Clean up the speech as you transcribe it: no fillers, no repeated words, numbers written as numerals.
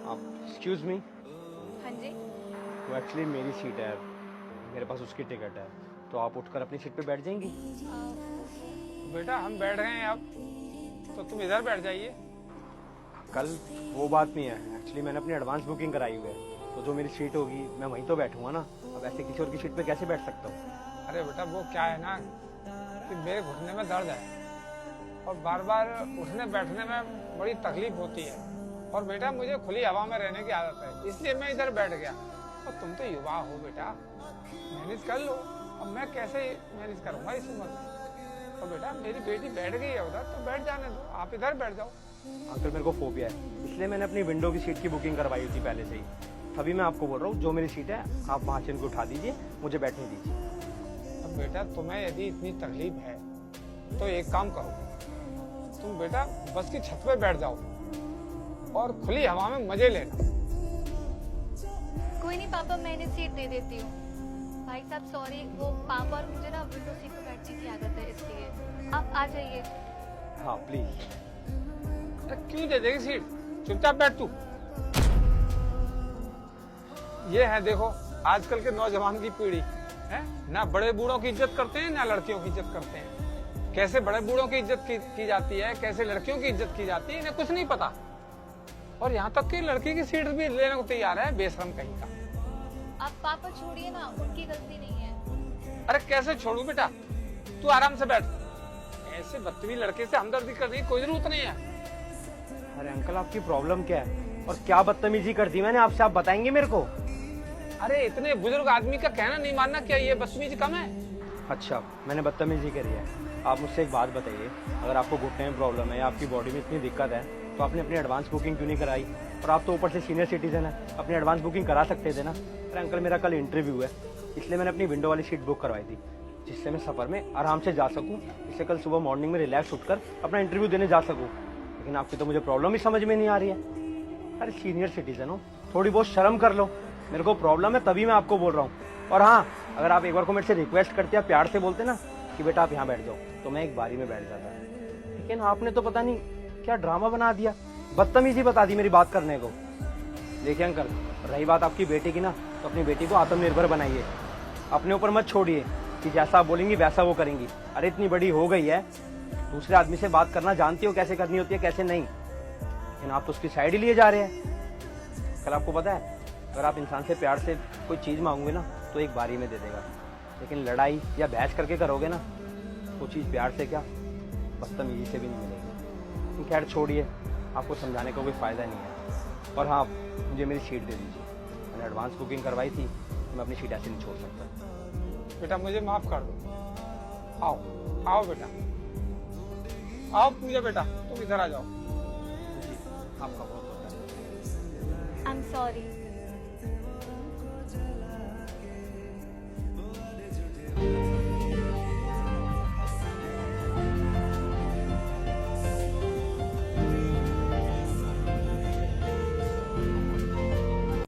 आप excuse me, हाँ जी। वो एक्चुअली मेरी सीट है, मेरे पास उसकी टिकट है, तो आप उठकर अपनी सीट पे बैठ जाएंगी? बेटा हम बैठ गए हैं अब, तो तुम इधर बैठ जाइए। कल वो बात नहीं है, एक्चुअली मैंने अपनी एडवांस बुकिंग कराई हुई है, तो जो मेरी सीट होगी मैं वहीं तो बैठूंगा ना। अब ऐसे किसी और की सीट पे कैसे बैठ सकता हूँ? अरे बेटा वो क्या है ना कि मेरे घुटने में दर्द है और बार बार उठने बैठने में बड़ी तकलीफ होती है, और बेटा मुझे खुली हवा में रहने की आदत है, इसलिए मैं इधर बैठ गया। और तुम तो युवा हो बेटा, मैनेज कर लो। अब मैं कैसे मैनेज करूंगा इस उम्र में? तो बेटा मेरी बेटी बैठ गई है उधर, तो बैठ जाने दो, आप इधर बैठ जाओ। अंकल मेरे को फोबिया है, इसलिए मैंने अपनी विंडो की सीट की बुकिंग करवाई थी पहले से ही। अभी मैं आपको बोल रहा हूँ जो मेरी सीट है आप वहाँ से इनको उठा दीजिए, मुझे बैठने दीजिए। अब बेटा तुम्हें यदि इतनी तकलीफ है तो एक काम करो, तुम बेटा बस की छत पे बैठ जाओ और खुली हवा में मजे लेना। कोई नहीं पापा, मैंने सीट दे देती हूँ। भाई साहब सॉरी, वो पापा और मुझे ना विंडो सीट पे बैठने की आदत है, इसलिए आप आ जाइए। हाँ प्लीज। अरे क्यों दे देगी सीट, चुपचाप बैठ तू। ये है देखो आजकल के नौजवान की पीढ़ी है ना, बड़े बूढ़ों की इज्जत करते हैं ना लड़कियों की इज्जत करते हैं। कैसे बड़े बूढ़ों की इज्जत की जाती है, कैसे लड़कियों की इज्जत की जाती है, इन्हें कुछ नहीं पता। और यहाँ तक कि लड़की की सीट भी लेने को तैयार है, बेशरम कहीं का। आप पापा छोड़िए ना, उनकी गलती नहीं है। अरे कैसे छोड़ू बेटा, तू आराम से बैठ। ऐसे बदतमीज लड़के से हमदर्दी करने की कोई जरूरत नहीं है। अरे अंकल आपकी प्रॉब्लम क्या है और क्या बदतमीजी कर दी मैंने आपसे, आप बताएंगे मेरे को? अरे इतने बुजुर्ग आदमी का कहना नहीं मानना, क्या ये बदतमीजी कम है? अच्छा मैंने बदतमीजी करी है। आप मुझसे एक बात बताइए, अगर आपको घुटने में प्रॉब्लम है या आपकी बॉडी में इतनी दिक्कत है तो आपने अपनी एडवांस बुकिंग क्यों नहीं कराई? और आप तो ऊपर से सीनियर सिटीजन है, अपनी एडवांस बुकिंग करा सकते थे ना। अरे अंकल मेरा कल इंटरव्यू है, इसलिए मैंने अपनी विंडो वाली सीट बुक करवाई थी, जिससे मैं सफ़र में आराम से जा सकूँ, इससे कल सुबह मॉर्निंग में रिलैक्स उठकर अपना इंटरव्यू देने जा सकूँ। लेकिन आपकी तो मुझे प्रॉब्लम ही समझ में नहीं आ रही है। अरे सीनियर सिटीजन हो, थोड़ी बहुत शर्म कर लो। मेरे को प्रॉब्लम है तभी मैं आपको बोल रहा हूँ। और हाँ, अगर आप एक बार को मेरे से रिक्वेस्ट करते या प्यार से बोलते ना कि बेटा आप यहाँ बैठ जाओ, तो मैं एक बारी में बैठ जाता। लेकिन आपने तो पता नहीं क्या ड्रामा बना दिया, बदतमीजी बता दी मेरी बात करने को। देखिए अंकल, रही बात आपकी बेटी की ना, तो अपनी बेटी को आत्मनिर्भर बनाइए, अपने ऊपर मत छोड़िए कि जैसा आप बोलेंगी वैसा वो करेंगी। अरे इतनी बड़ी हो गई है, दूसरे आदमी से बात करना जानती हो कैसे करनी होती है कैसे नहीं, लेकिन आप तो उसकी साइड ही लिए जा रहे हैं। कल आपको पता है, अगर आप इंसान से प्यार से कोई चीज़ मांगोगे ना तो एक बारी में दे देगा, लेकिन लड़ाई या बहस करके करोगे ना, वो चीज़ प्यार से क्या बदतमीजी से भी नहीं मिलेगी। खैर छोड़िए, आपको समझाने का कोई फ़ायदा नहीं है। और हाँ, मुझे मेरी सीट दे दीजिए, मैंने एडवांस बुकिंग करवाई थी, तो मैं अपनी सीट ऐसे नहीं छोड़ सकता। बेटा मुझे माफ कर दो, आओ आओ बेटा, आओ पूजा बेटा, तुम इधर आ जाओ। जी आपका बहुत बहुत धन्यवाद। I am sorry.